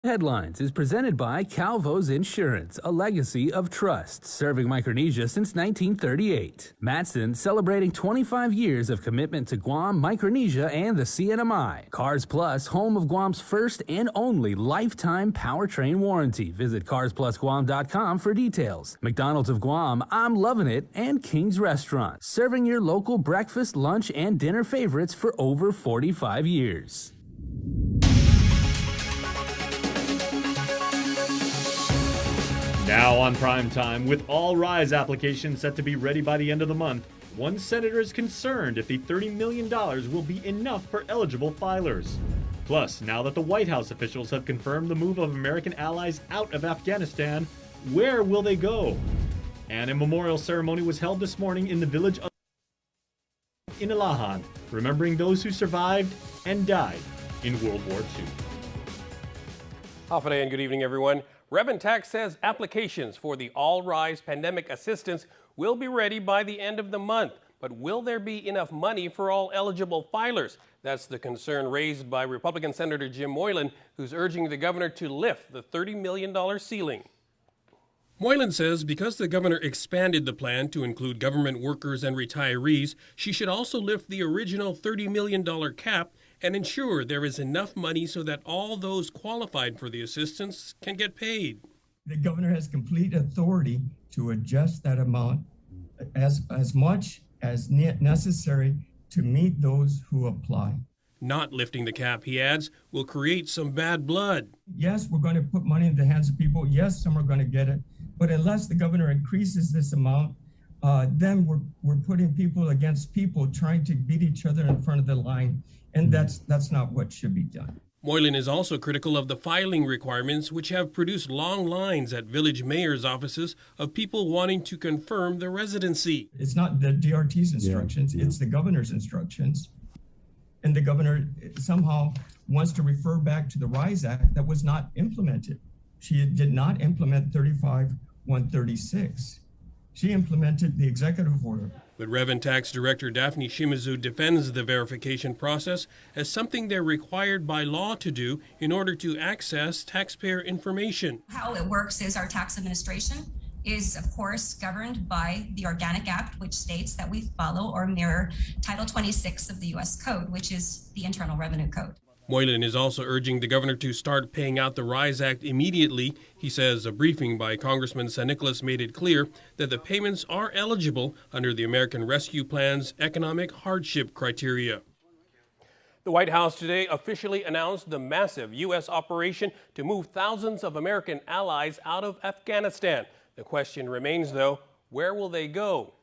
Headlines is presented by Calvo's Insurance, a legacy of trust, serving Micronesia since 1938. Matson celebrating 25 years of commitment to Guam, Micronesia, and the CNMI. Cars Plus, home of Guam's first and only lifetime powertrain warranty. Visit carsplusguam.com for details. McDonald's of Guam, I'm loving it, and King's Restaurant, serving your local breakfast, lunch, and dinner favorites for over 45 years. Now on prime time, with all RISE applications set to be ready by the end of the month, one senator is concerned if the $30 million will be enough for eligible filers. Plus, now that the White House officials have confirmed the move of American allies out of Afghanistan, where will they go? And a memorial ceremony was held this morning in the village of Inilahan, remembering those who survived and died in World War II. Half a day and good evening, everyone. Refuge says applications for the All Rise Pandemic Assistance will be ready by the end of the month. But will there be enough money for all eligible filers? That's the concern raised by Republican Senator Jim Moylan, who's urging the governor to lift the $30 million ceiling. Moylan says because the governor expanded the plan to include government workers and retirees, she should also lift the original $30 million cap and ensure there is enough money so that all those qualified for the assistance can get paid. The governor has complete authority to adjust that amount as much as necessary to meet those who apply. Not lifting the cap, he adds, will create some bad blood. Yes, we're going to put money in the hands of people. Yes, some are going to get it. But unless the governor increases this amount, then we're putting people against people trying to beat each other in front of the line. And that's not what should be done. Moylan is also critical of the filing requirements, which have produced long lines at village mayors' offices of people wanting to confirm their residency. It's not the DRT's instructions, it's the governor's instructions. And the governor somehow wants to refer back to the RISE Act that was not implemented. She did not implement 35-136. She implemented the executive order. But Refuge Director Daphne Shimizu defends the verification process as something they're required by law to do in order to access taxpayer information. How it works is our tax administration is, of course, governed by the Organic Act, which states that we follow or mirror Title 26 of the U.S. Code, which is the Internal Revenue Code. Moylan is also urging the governor to start paying out the RISE Act immediately. He says a briefing by Congressman San Nicolas made it clear that the payments are eligible under the American Rescue Plan's economic hardship criteria. The White House today officially announced the massive U.S. operation to move thousands of American allies out of Afghanistan. The question remains, though, where will they go?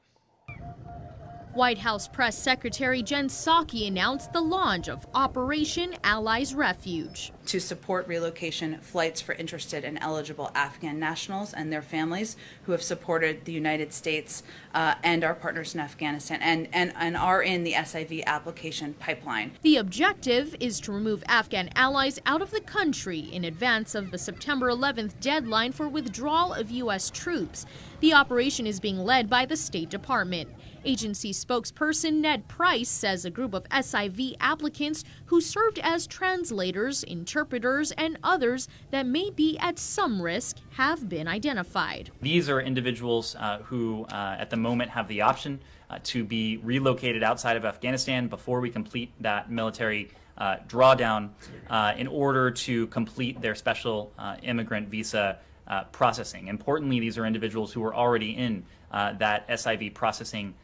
White House Press Secretary Jen Psaki announced the launch of Operation Allies Refuge. To support relocation flights for interested and eligible Afghan nationals and their families who have supported the United States and our partners in Afghanistan and are in the SIV application pipeline. The objective is to remove Afghan allies out of the country in advance of the September 11th deadline for withdrawal of U.S. troops. The operation is being led by the State Department. Agency spokesperson Ned Price says a group of SIV applicants who served as translators, interpreters, and others that may be at some risk have been identified. These are individuals who at the moment have the option to be relocated outside of Afghanistan before we complete that military drawdown in order to complete their special immigrant visa processing. Importantly, these are individuals who are already in that SIV processing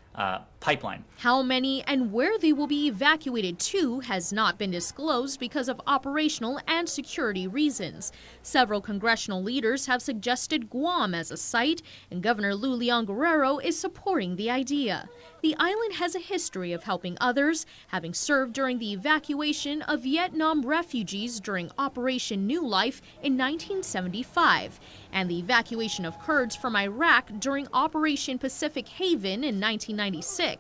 pipeline. How many and where they will be evacuated to has not been disclosed because of operational and security reasons. Several congressional leaders have suggested Guam as a site, and Governor Lou Leon Guerrero is supporting the idea. The island has a history of helping others, having served during the evacuation of Vietnam refugees during Operation New Life in 1975, and the evacuation of Kurds from Iraq during Operation Pacific Haven in 1996.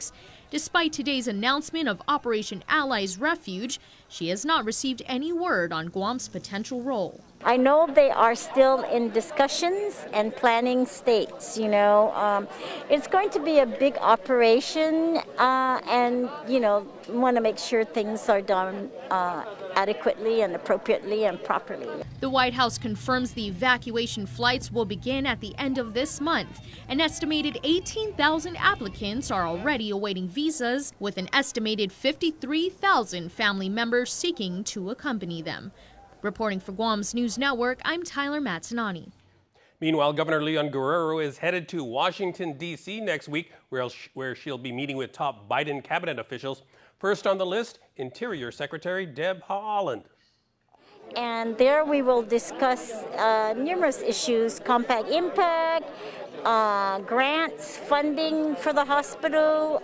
Despite today's announcement of Operation Allies Refuge, she has not received any word on Guam's potential role. I know they are still in discussions and planning states, It's going to be a big operation and, want to make sure things are done adequately and appropriately and properly. The White House confirms the evacuation flights will begin at the end of this month. An estimated 18,000 applicants are already awaiting visas, with an estimated 53,000 family members seeking to accompany them. Reporting for Guam's News Network, I'm Tyler Matsanani. Meanwhile, Governor Leon Guerrero is headed to Washington, D.C. next week, where she'll be meeting with top Biden cabinet officials. First on the list, Interior Secretary Deb Haaland. And there we will discuss numerous issues: compact impact, grants, funding for the hospital,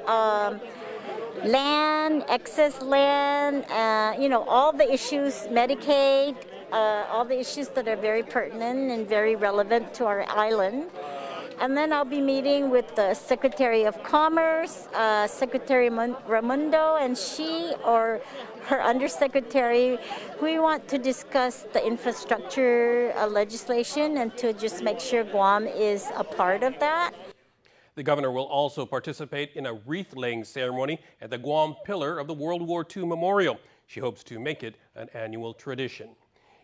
land, excess land, all the issues, Medicaid, all the issues that are very pertinent and very relevant to our island. And then I'll be meeting with the Secretary of Commerce, Secretary Raimundo, and she or her undersecretary. We want to discuss the infrastructure legislation and to just make sure Guam is a part of that. The governor will also participate in a wreath-laying ceremony at the Guam Pillar of the World War II Memorial. She hopes to make it an annual tradition.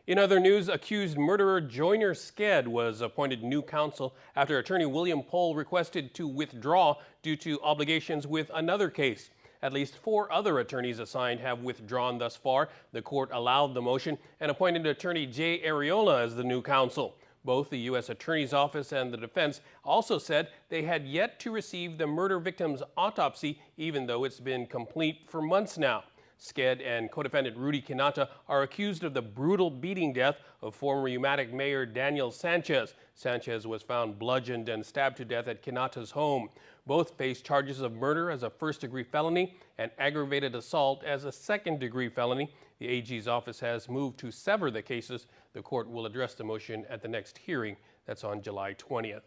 In other news, accused murderer Joyner Sked was appointed new counsel after attorney William Pohl requested to withdraw due to obligations with another case. At least 4 other attorneys assigned have withdrawn thus far. The court allowed the motion and appointed attorney Jay Arreola as the new counsel. Both the U.S. Attorney's Office and the defense also said they had yet to receive the murder victim's autopsy, even though it's been complete for months now. Sked and co-defendant Rudy Kinata are accused of the brutal beating death of former Umatic Mayor Daniel Sanchez. Sanchez was found bludgeoned and stabbed to death at Kinata's home. Both face charges of murder as a first-degree felony and aggravated assault as a second-degree felony. The AG's office has moved to sever the cases. The court will address the motion at the next hearing. That's on July 20th.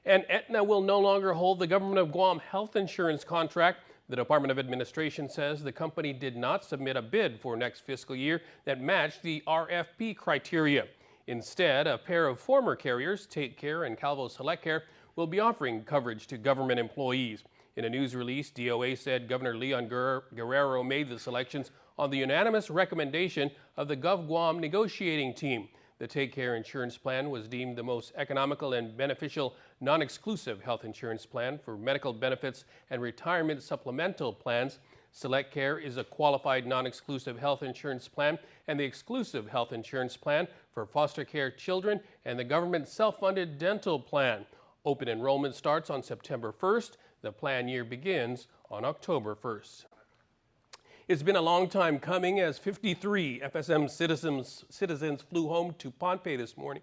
And Aetna will no longer hold the government of Guam health insurance contract. The Department of Administration says the company did not submit a bid for next fiscal year that matched the RFP criteria. Instead, a pair of former carriers, Take Care and Calvo Select Care, will be offering coverage to government employees. In a news release, DOA said Governor Leon Guerrero made the selections on the unanimous recommendation of the GovGuam negotiating team. The Take Care insurance plan was deemed the most economical and beneficial non-exclusive health insurance plan for medical benefits and retirement supplemental plans. Select Care is a qualified non-exclusive health insurance plan and the exclusive health insurance plan for foster care children and the government self-funded dental plan. Open enrollment starts on September 1st. The plan year begins on October 1st. It's been a long time coming as 53 FSM citizens flew home to Pohnpei this morning.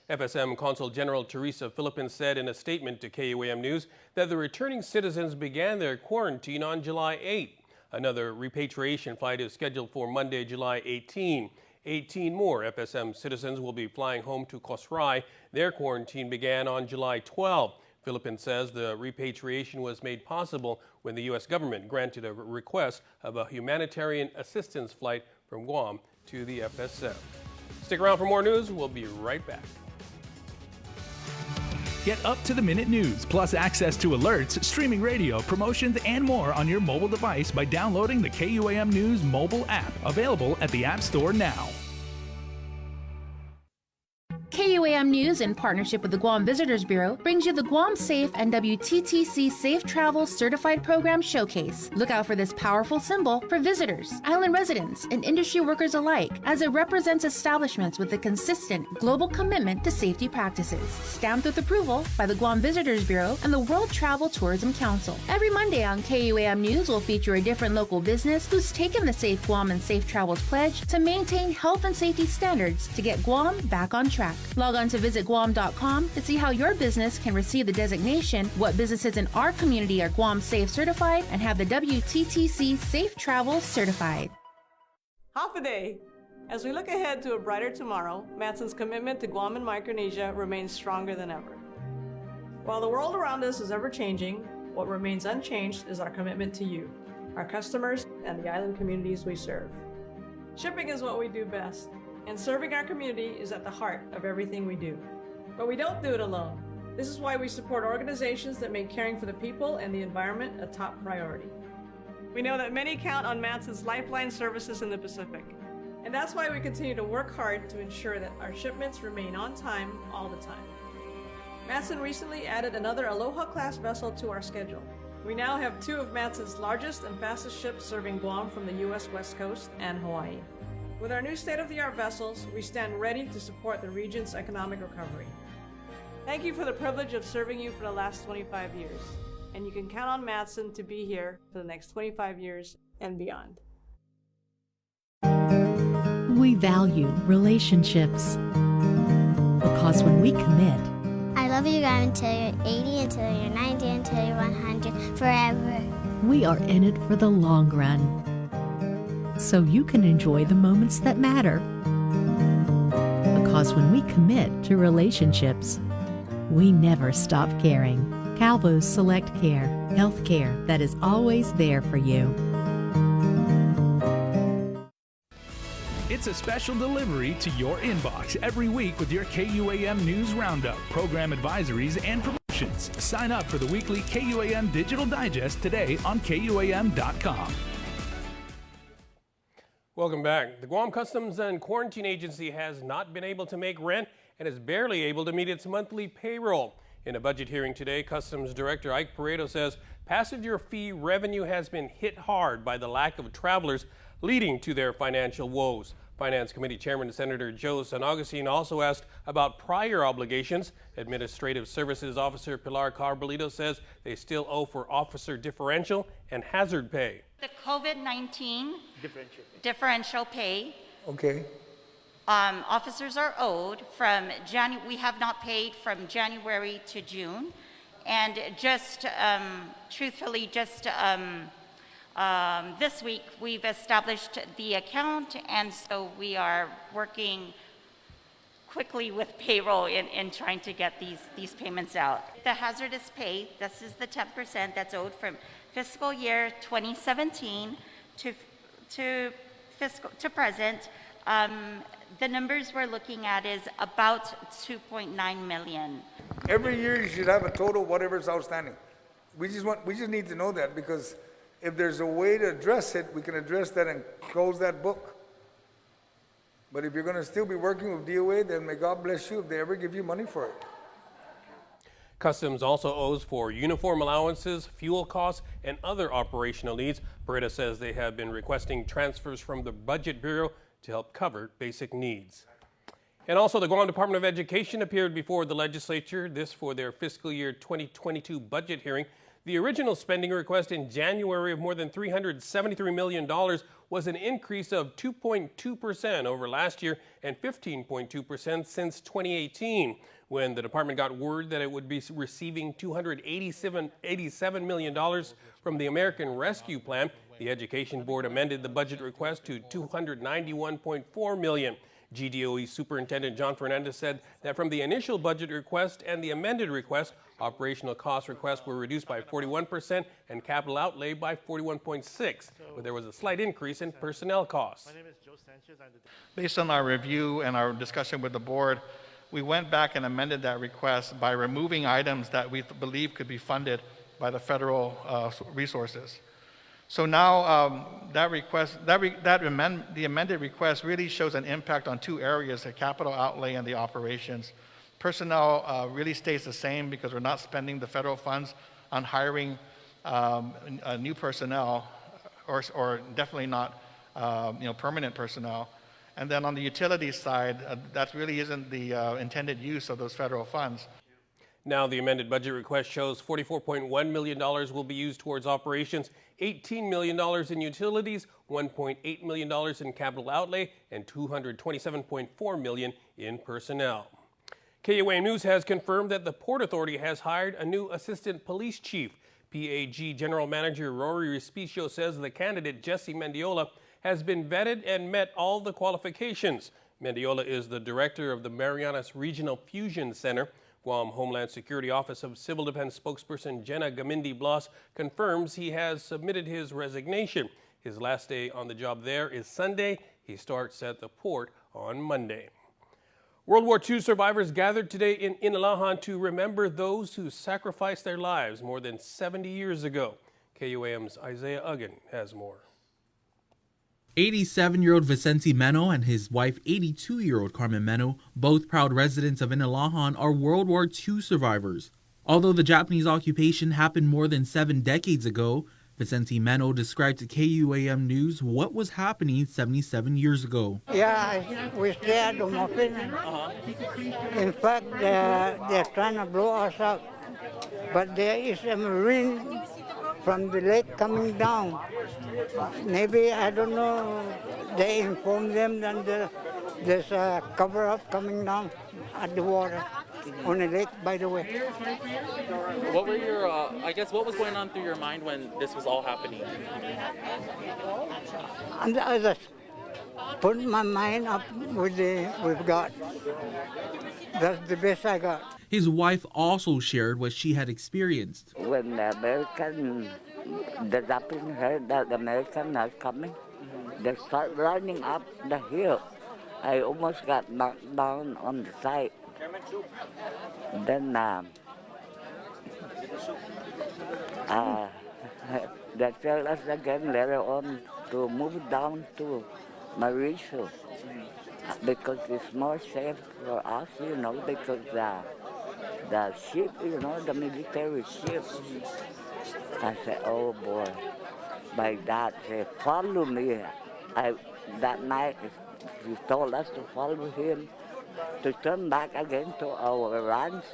FSM Consul General Teresa Philippines said in a statement to KUAM News that the returning citizens began their quarantine on July 8. Another repatriation flight is scheduled for Monday, July 18. 18 more FSM citizens will be flying home to Kosrae. Their quarantine began on July 12. Philippines says the repatriation was made possible when the U.S. government granted a request of a humanitarian assistance flight from Guam to the FSM. Stick around for more news. We'll be right back. Get up-to-the-minute news, plus access to alerts, streaming radio, promotions, and more on your mobile device by downloading the KUAM News mobile app, available at the App Store now. KUAM News, in partnership with the Guam Visitors Bureau, brings you the Guam Safe and WTTC Safe Travel Certified Program Showcase. Look out for this powerful symbol for visitors, island residents, and industry workers alike, as it represents establishments with a consistent global commitment to safety practices. Stamped with approval by the Guam Visitors Bureau and the World Travel Tourism Council. Every Monday on KUAM News will feature a different local business who's taken the Safe Guam and Safe Travels pledge to maintain health and safety standards to get Guam back on track. Log on to visitguam.com to see how your business can receive the designation, what businesses in our community are Guam Safe certified, and have the WTTC Safe Travel certified. Half a day. As we look ahead to a brighter tomorrow, Matson's commitment to Guam and Micronesia remains stronger than ever. While the world around us is ever-changing, what remains unchanged is our commitment to you, our customers, and the island communities we serve. Shipping is what we do best, and serving our community is at the heart of everything we do. But we don't do it alone. This is why we support organizations that make caring for the people and the environment a top priority. We know that many count on Matson's lifeline services in the Pacific. And that's why we continue to work hard to ensure that our shipments remain on time all the time. Matson recently added another Aloha-class vessel to our schedule. We now have 2 of Matson's largest and fastest ships serving Guam from the U.S. West Coast and Hawaii. With our new state-of-the-art vessels, we stand ready to support the region's economic recovery. Thank you for the privilege of serving you for the last 25 years, and you can count on Matson to be here for the next 25 years and beyond. We value relationships because when we commit, I love you guys until you're 80, until you're 90, until you're 100, forever. we are in it for the long run. So you can enjoy the moments that matter. Because when we commit to relationships, we never stop caring. Calvo's Select Care, health care that is always there for you. It's a special delivery to your inbox every week with your KUAM News Roundup, program advisories, and promotions. Sign up for the weekly KUAM Digital Digest today on KUAM.com. Welcome back. The Guam Customs and Quarantine Agency has not been able to make rent and is barely able to meet its monthly payroll. In a budget hearing today, Customs Director Ike Pareto says passenger fee revenue has been hit hard by the lack of travelers, leading to their financial woes. Finance Committee Chairman Senator Joe San Augustine also asked about prior obligations. Administrative Services Officer Pilar Carbolito says they still owe for officer differential and hazard pay. The COVID-19 differential pay. Okay. Officers are owed from we have not paid from January to June, and just truthfully, just this week we've established the account, and so we are working quickly with payroll in trying to get these payments out. The hazardous pay, this is the 10% that's owed from fiscal year 2017 to present. The numbers we're looking at is about $2.9 million. Every year you should have a total whatever's outstanding. We just need to know that, because if there's a way to address it, we can address that and close that book. But if you're going to still be working with DOA, then may God bless you if they ever give you money for it. Customs also owes for uniform allowances, fuel costs, and other operational needs. Pareto says they have been requesting transfers from the Budget Bureau to help cover basic needs. And also, the Guam Department of Education appeared before the legislature, this for their fiscal year 2022 budget hearing. The original spending request in January of more than $373 million was an increase of 2.2% over last year and 15.2% since 2018, when the department got word that it would be receiving $287 million from the American Rescue Plan. The Education Board amended the budget request to $291.4 million. GDOE Superintendent John Fernandez said that from the initial budget request and the amended request, operational cost requests were reduced by 41% and capital outlay by 41.6%, but there was a slight increase in personnel costs. Based on our review and our discussion with the board, we went back and amended that request by removing items that we believe could be funded by the federal resources. So now the amended request really shows an impact on two areas: the capital outlay and the operations. Personnel really stays the same because we're not spending the federal funds on hiring new personnel, or definitely not permanent personnel. And then on the utilities side, that really isn't the intended use of those federal funds. Now the amended budget request shows $44.1 million will be used towards operations, $18 million in utilities, $1.8 million in capital outlay, and $227.4 million in personnel. KUAM News has confirmed that the Port Authority has hired a new assistant police chief. PAG General Manager Rory Respicio says the candidate, Jesse Mendiola, has been vetted and met all the qualifications. Mendiola is the director of the Marianas Regional Fusion Center. Guam Homeland Security Office of Civil Defense spokesperson Jenna Gamindi Blas confirms he has submitted his resignation. His last day on the job there is Sunday. He starts at the port on Monday. World War II survivors gathered today in Inalahan to remember those who sacrificed their lives more than 70 years ago. KUAM's Isaiah Uggan has more. 87-year-old Vicente Meno and his wife, 82-year-old Carmen Meno, both proud residents of Inalahan, are World War II survivors. Although the Japanese occupation happened more than 7 decades ago, Vicente Meno described to KUAM News what was happening 77 years ago. Yeah, we stay at the muffin. In fact, they're trying to blow us out. But there is a marine from the lake coming down. Maybe, I don't know, they informed them that there's a cover-up coming down at the water on the lake, by the way. What were your, what was going on through your mind when this was all happening? And I just put my mind up with God. That's the best I got. His wife also shared what she had experienced. When the Japanese heard that the Americans are coming, they start running up the hill. I almost got knocked down on the side. Then they tell us again later on to move down to Mauritius because it's more safe for us, because the ship, the military ship. I said, oh boy. By that, they follow me. That night, he told us to follow him, to turn back again to our ranch,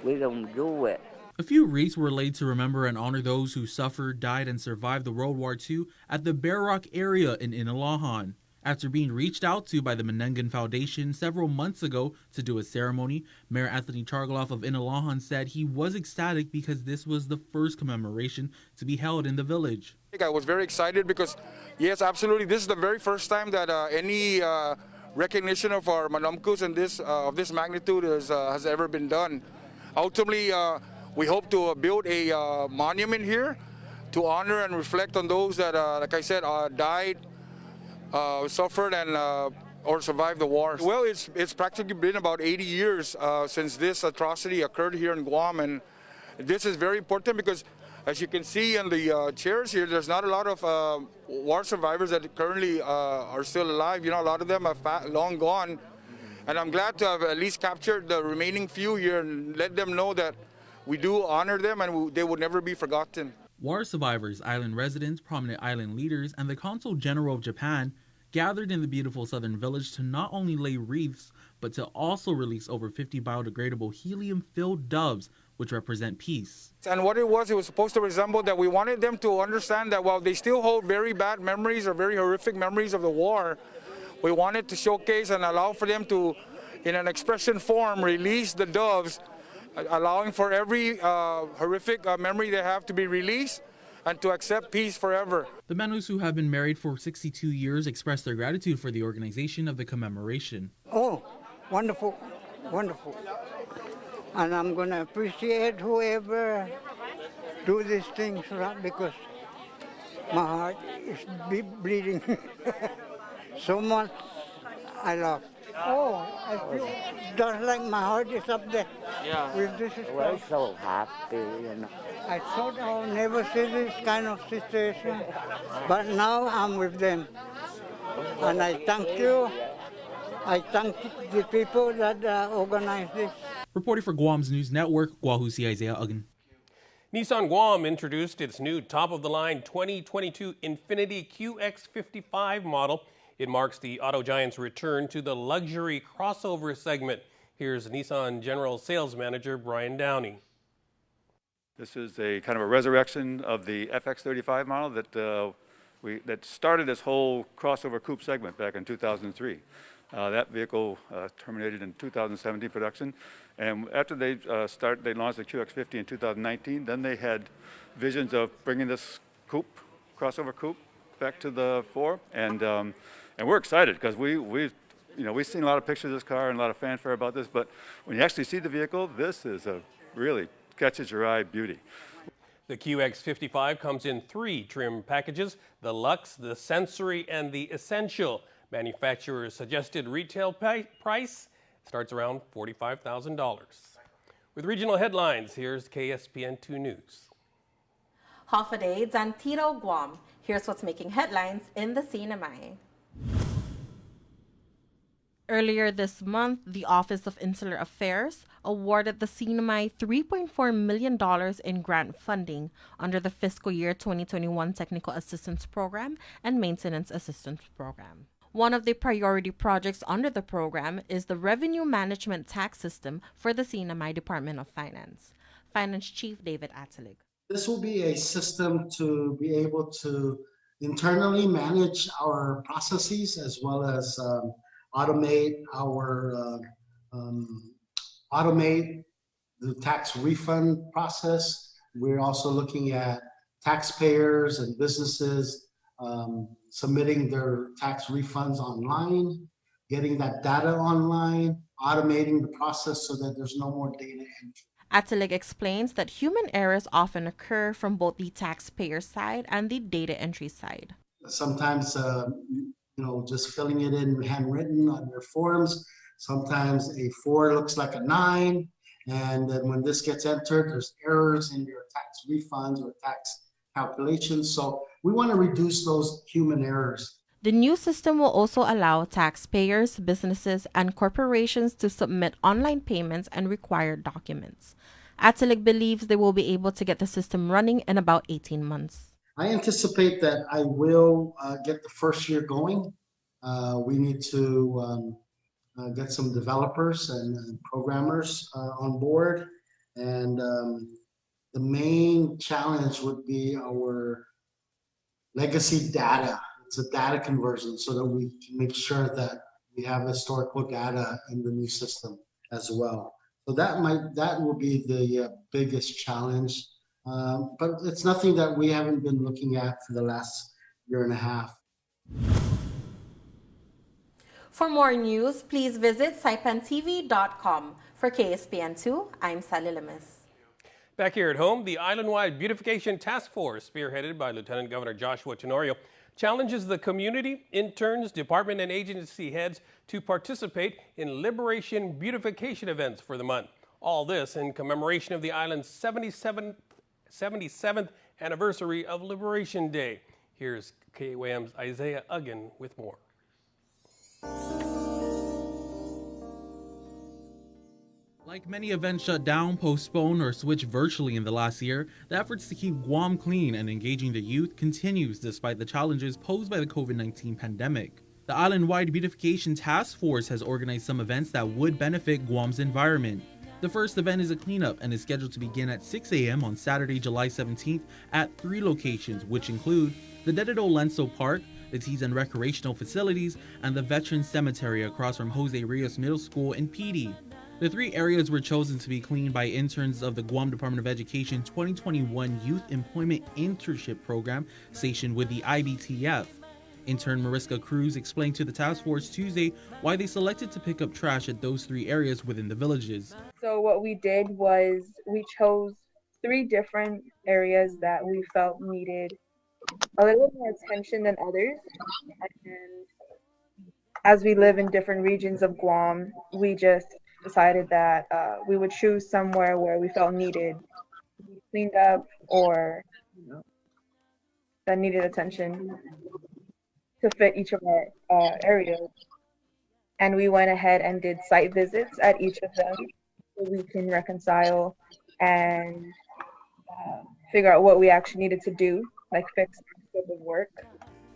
We don't do it. A few wreaths were laid to remember and honor those who suffered, died, and survived the World War II at the Bear Rock area in Inalahan. After being reached out to by the Menengan Foundation several months ago to do a ceremony, Mayor Anthony Chargaloff of Inalahan said he was ecstatic because this was the first commemoration to be held in the village. I was very excited because, yes, absolutely, this is the very first time that any recognition of our Manamkus and of this magnitude has ever been done. Ultimately, we hope to build a monument here to honor and reflect on those that, like I said, died, suffered and or survived the war. Well, it's practically been about 80 years since this atrocity occurred here in Guam, and this is very important because, as you can see in the chairs here, there's not a lot of war survivors that currently are still alive. A lot of them are long gone, and I'm glad to have at least captured the remaining few here and let them know that we do honor them and they will never be forgotten. War survivors, island residents, prominent island leaders, and the Consul General of Japan gathered in the beautiful southern village to not only lay wreaths, but to also release over 50 biodegradable helium-filled doves, which represent peace. And what it was supposed to resemble that we wanted them to understand that while they still hold very bad memories or very horrific memories of the war, we wanted to showcase and allow for them to, in an expression form, release the doves, allowing for every horrific memory they have to be released and to accept peace forever. The Menus, who have been married for 62 years, expressed their gratitude for the organization of the commemoration. Oh, wonderful, wonderful. And I'm going to appreciate whoever do these things, right? Because my heart is bleeding. So much I love. Oh, I feel just like my heart is up there. Yeah. With this We're so happy, I thought I'll never see this kind of situation, but now I'm with them. And I thank you. I thank the people that organized this. Reporting for Guam's News Network, Guahusi Isaiah Uggan. Nissan Guam introduced its new top-of-the-line 2022 Infiniti QX55 model. It marks the auto giant's return to the luxury crossover segment. Here's Nissan General Sales Manager Brian Downey. This is a kind of a resurrection of the FX35 model that started this whole crossover coupe segment back in 2003. That vehicle terminated in 2017 production, and after they launched the QX50 in 2019. Then they had visions of bringing this crossover coupe, back to the fore, and we're excited because we've seen a lot of pictures of this car and a lot of fanfare about this, but when you actually see the vehicle, this is a really catches your eye beauty. The QX55 comes in 3 trim packages: the Luxe, the Sensory, and the Essential. Manufacturer's suggested retail price starts around $45,000. With regional headlines, here's KSPN 2 News. Hafade Zantino Guam Here's what's making headlines in the CNMI. Earlier this month, the Office of Insular Affairs awarded the CNMI $3.4 million in grant funding under the fiscal year 2021 Technical Assistance Program and Maintenance Assistance Program. One of the priority projects under the program is the Revenue Management Tax System for the CNMI Department of Finance. Finance Chief David Atelig. This will be a system to be able to internally manage our processes as well as automate the tax refund process. We're also looking at taxpayers and businesses submitting their tax refunds online, getting that data online, automating the process so that there's no more data entry. Atelig explains that human errors often occur from both the taxpayer side and the data entry side. Sometimes, just filling it in handwritten on your forms. Sometimes a 4 looks like a 9. And then when this gets entered, there's errors in your tax refunds or tax calculations. So we want to reduce those human errors. The new system will also allow taxpayers, businesses, and corporations to submit online payments and required documents. Atelig believes they will be able to get the system running in about 18 months. I anticipate that I will get the first year going. We need to get some developers and programmers on board. And the main challenge would be our legacy data. It's a data conversion so that we can make sure that we have historical data in the new system as well. So that will be the biggest challenge. But it's nothing that we haven't been looking at for the last year and a half. For more news, please visit saipantv.com. For KSPN2, I'm Sally Limis. Back here at home, the Island-wide Beautification Task Force, spearheaded by Lieutenant Governor Joshua Tenorio, challenges the community, interns, department and agency heads to participate in Liberation beautification events for the month. All this in commemoration of the island's 77th anniversary of Liberation Day. Here's KUAM's Isaiah Uggan with more. Like many events shut down, postponed, or switched virtually in the last year, the efforts to keep Guam clean and engaging the youth continues despite the challenges posed by the COVID-19 pandemic. The Island-wide Beautification Task Force has organized some events that would benefit Guam's environment. The first event is a cleanup and is scheduled to begin at 6 a.m. on Saturday, July 17th at 3 locations, which include the Dedido Lenso Park, the Tees and Recreational Facilities, and the Veterans Cemetery across from Jose Rios Middle School in PD. The 3 areas were chosen to be cleaned by interns of the Guam Department of Education 2021 Youth Employment Internship Program stationed with the IBTF. Intern Mariska Cruz explained to the task force Tuesday why they selected to pick up trash at those 3 areas within the villages. So what we did was we chose 3 different areas that we felt needed a little bit more attention than others. And as we live in different regions of Guam, we just decided that we would choose somewhere where we felt needed, cleaned up, or that needed attention to fit each of our areas. And we went ahead and did site visits at each of them so we can reconcile and figure out what we actually needed to do, like fix our scope of work.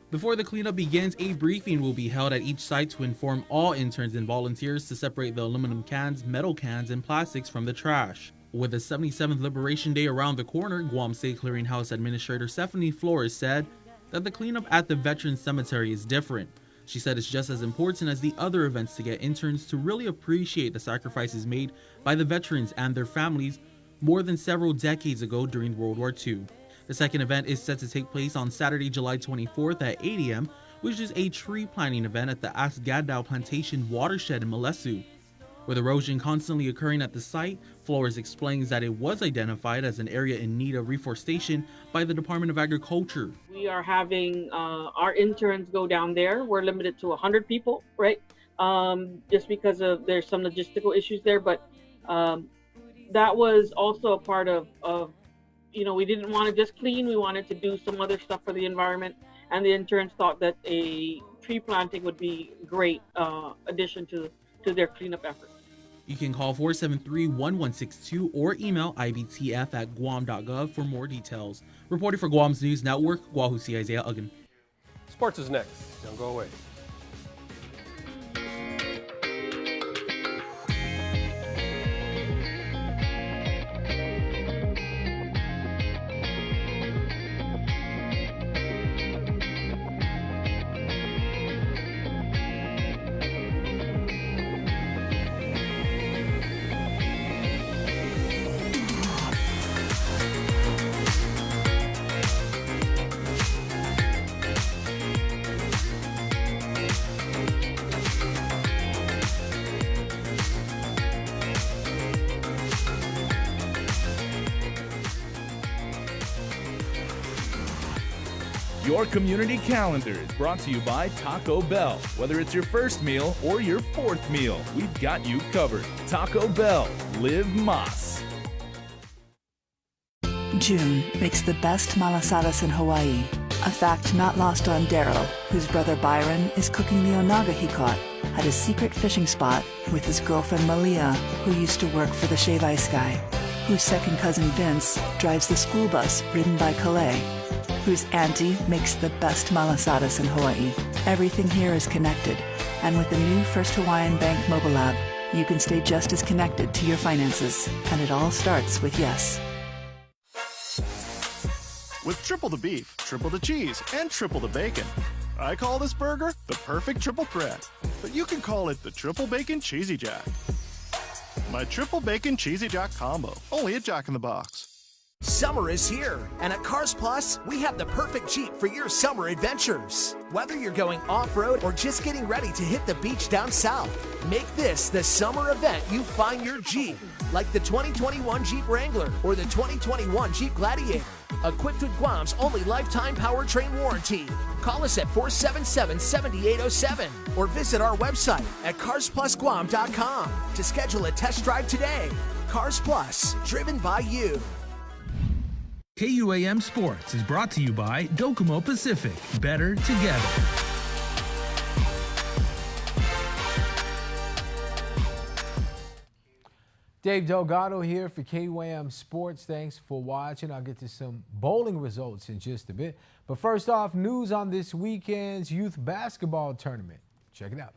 Before the cleanup begins, a briefing will be held at each site to inform all interns and volunteers to separate the aluminum cans, metal cans, and plastics from the trash. With the 77th Liberation Day around the corner, Guam State Clearinghouse Administrator Stephanie Flores said that the cleanup at the Veterans Cemetery is different. She said it's just as important as the other events to get interns to really appreciate the sacrifices made by the veterans and their families more than several decades ago during World War II. The second event is set to take place on Saturday, July 24th at 8 a.m., which is a tree planting event at the Asgadao Plantation watershed in Malesu. With erosion constantly occurring at the site, Flores explains that it was identified as an area in need of reforestation by the Department of Agriculture. We are having our interns go down there. We're limited to 100 people, right? Just because there's some logistical issues there, but that was also a part of we didn't want to just clean. We wanted to do some other stuff for the environment. And the interns thought that a tree planting would be great addition to their cleanup efforts. You can call 473-1162 or email ibtf@guam.gov for more details. Reporting for Guam's News Network, Guahusi Isaiah Uggan. Sports is next. Don't go away. Your community calendar is brought to you by Taco Bell. Whether it's your first meal or your fourth meal, we've got you covered. Taco Bell, live Mas. June makes the best malasadas in Hawaii, a fact not lost on Daryl, whose brother Byron is cooking the onaga he caught at his secret fishing spot with his girlfriend Malia, who used to work for the Shave Ice Guy, whose second cousin Vince drives the school bus ridden by Calais, whose auntie makes the best malasadas in Hawaii. Everything here is connected, and with the new First Hawaiian Bank mobile app, you can stay just as connected to your finances, and it all starts with yes. With triple the beef, triple the cheese, and triple the bacon, I call this burger the perfect triple threat, but you can call it the Triple Bacon Cheesy Jack. My Triple Bacon Cheesy Jack combo, only at Jack in the Box. Summer is here, and at Cars Plus, we have the perfect Jeep for your summer adventures. Whether you're going off-road or just getting ready to hit the beach down south, make this the summer event you find your Jeep, like the 2021 Jeep Wrangler or the 2021 Jeep Gladiator, equipped with Guam's only lifetime powertrain warranty. Call us at 477-7807 or visit our website at carsplusguam.com to schedule a test drive today. Cars Plus, driven by you. KUAM Sports is brought to you by Docomo Pacific. Better together. Dave Delgado here for KUAM Sports. Thanks for watching. I'll get to some bowling results in just a bit. But first off, news on this weekend's youth basketball tournament. Check it out.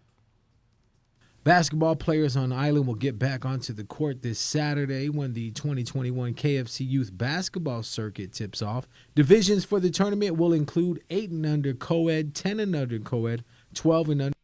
Basketball players on the island will get back onto the court this Saturday when the 2021 KFC Youth Basketball Circuit tips off. Divisions for the tournament will include 8 and under co-ed, 10 and under co-ed, 12 and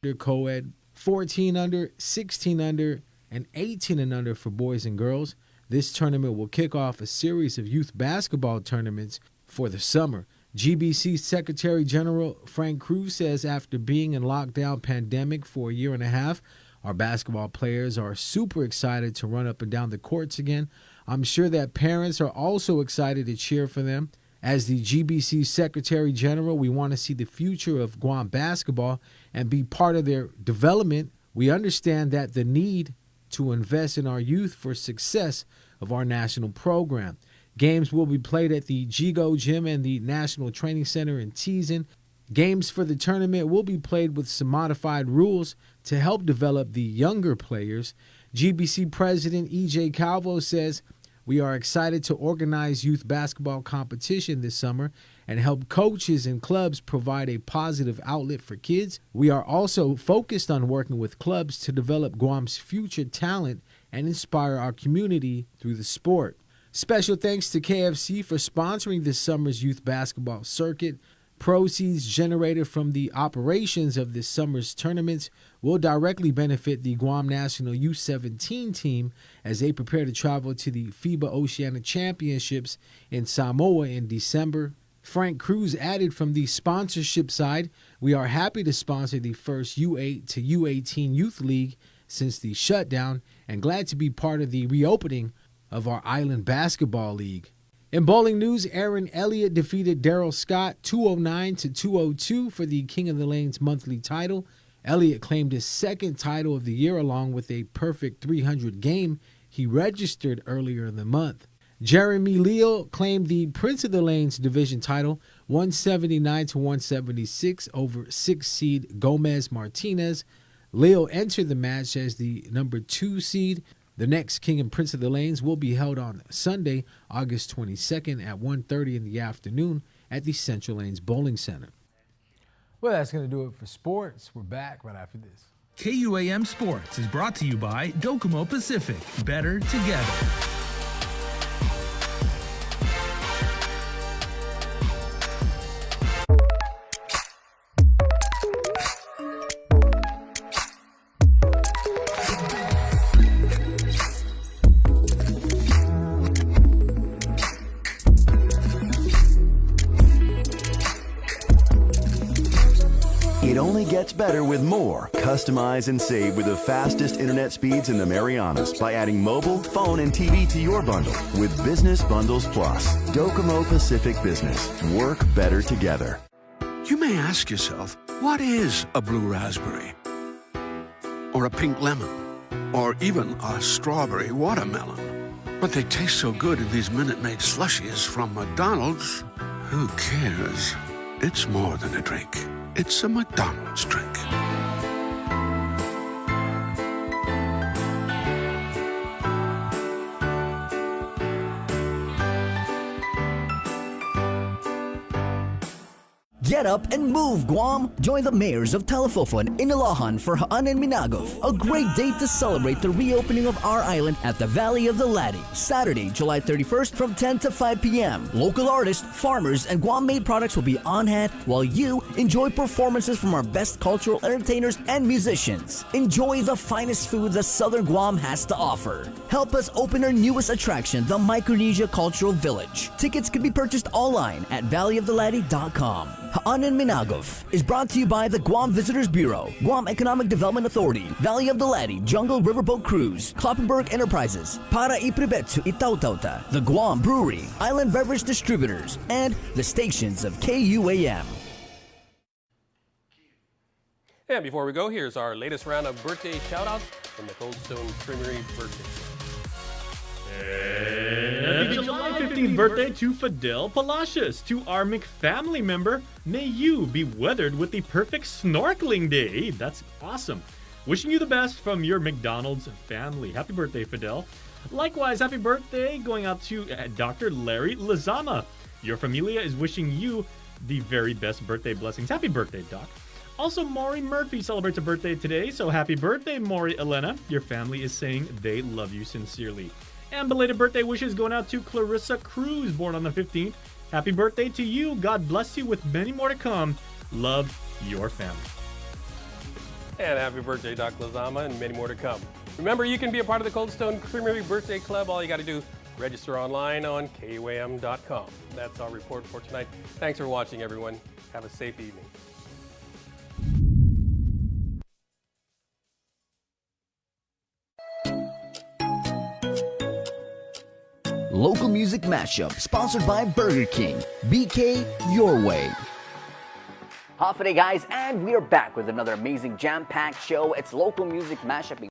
under co-ed, 14 under, 16 under, and 18 and under for boys and girls. This tournament will kick off a series of youth basketball tournaments for the summer. GBC Secretary General Frank Cruz says after being in lockdown pandemic for a year and a half, our basketball players are super excited to run up and down the courts again. I'm sure that parents are also excited to cheer for them. As the GBC Secretary General, we want to see the future of Guam basketball and be part of their development. We understand that the need to invest in our youth for success of our national program. Games will be played at the GGO Gym and the National Training Center in Teason. Games for the tournament will be played with some modified rules to help develop the younger players. GBC President E.J. Calvo says, we are excited to organize youth basketball competition this summer and help coaches and clubs provide a positive outlet for kids. We are also focused on working with clubs to develop Guam's future talent and inspire our community through the sport. Special thanks to KFC for sponsoring this summer's youth basketball circuit. Proceeds generated from the operations of this summer's tournaments will directly benefit the Guam National U17 team as they prepare to travel to the FIBA Oceania Championships in Samoa in December. Frank Cruz added from the sponsorship side, we are happy to sponsor the first U8 to U18 youth league since the shutdown and glad to be part of the reopening of our Island Basketball League. In bowling news, Aaron Elliott defeated Daryl Scott 209-202 for the King of the Lanes monthly title. Elliott claimed his second title of the year along with a perfect 300 game he registered earlier in the month. Jeremy Leal claimed the Prince of the Lanes division title, 179-176 over 6 seed Gomez Martinez. Leal entered the match as the number 2 seed. The next King and Prince of the Lanes will be held on Sunday, August 22nd at 1:30 in the afternoon at the Central Lanes Bowling Center. Well, that's going to do it for sports. We're back right after this. KUAM Sports is brought to you by Docomo Pacific. Better together. It only gets better with more. Customize and save with the fastest internet speeds in the Marianas by adding mobile, phone, and TV to your bundle with Business Bundles Plus. Docomo Pacific Business. Work better together. You may ask yourself, what is a blue raspberry? Or a pink lemon? Or even a strawberry watermelon? But they taste so good in these Minute Maid slushies from McDonald's. Who cares? It's more than a drink. It's a McDonald's drink. Get up and move, Guam! Join the mayors of Talafofon, Inilohan for Haan and Minagov, a great day to celebrate the reopening of our island at the Valley of the Latte. Saturday, July 31st from 10 to 5 p.m. Local artists, farmers, and Guam-made products will be on hand while you enjoy performances from our best cultural entertainers and musicians. Enjoy the finest food that Southern Guam has to offer. Help us open our newest attraction, the Micronesia Cultural Village. Tickets can be purchased online at valleyofthelatte.com. Haan and Minagov is brought to you by the Guam Visitors Bureau, Guam Economic Development Authority, Valley of the Latte, Jungle Riverboat Cruise, Kloppenburg Enterprises, Para Ipribetsu Itautauta, the Guam Brewery, Island Beverage Distributors, and the stations of KUAM. And before we go, here's our latest round of birthday shout-outs from the Cold Stone Creamery birthday. Happy July 15th birthday to Fidel Palacios. To our McFamily member, may you be weathered with the perfect snorkeling day. That's awesome. Wishing you the best from your McDonald's family. Happy birthday, Fidel. Likewise, happy birthday going out to Dr. Larry Lazama. Your familia is wishing you the very best birthday blessings. Happy birthday, Doc. Also, Maury Murphy celebrates a birthday today, so happy birthday, Maury Elena. Your family is saying they love you sincerely. And belated birthday wishes going out to Clarissa Cruz, born on the 15th. Happy birthday to you. God bless you with many more to come. Love, your family. And happy birthday, Doc Lazama, and many more to come. Remember, you can be a part of the Cold Stone Creamery Birthday Club. All you got to do, register online on KUAM.com. That's our report for tonight. Thanks for watching, everyone. Have a safe evening. Local Music Mashup, sponsored by Burger King. BK Your Way. Half a day, guys, and we are back with another amazing jam-packed show. It's Local Music Mashup.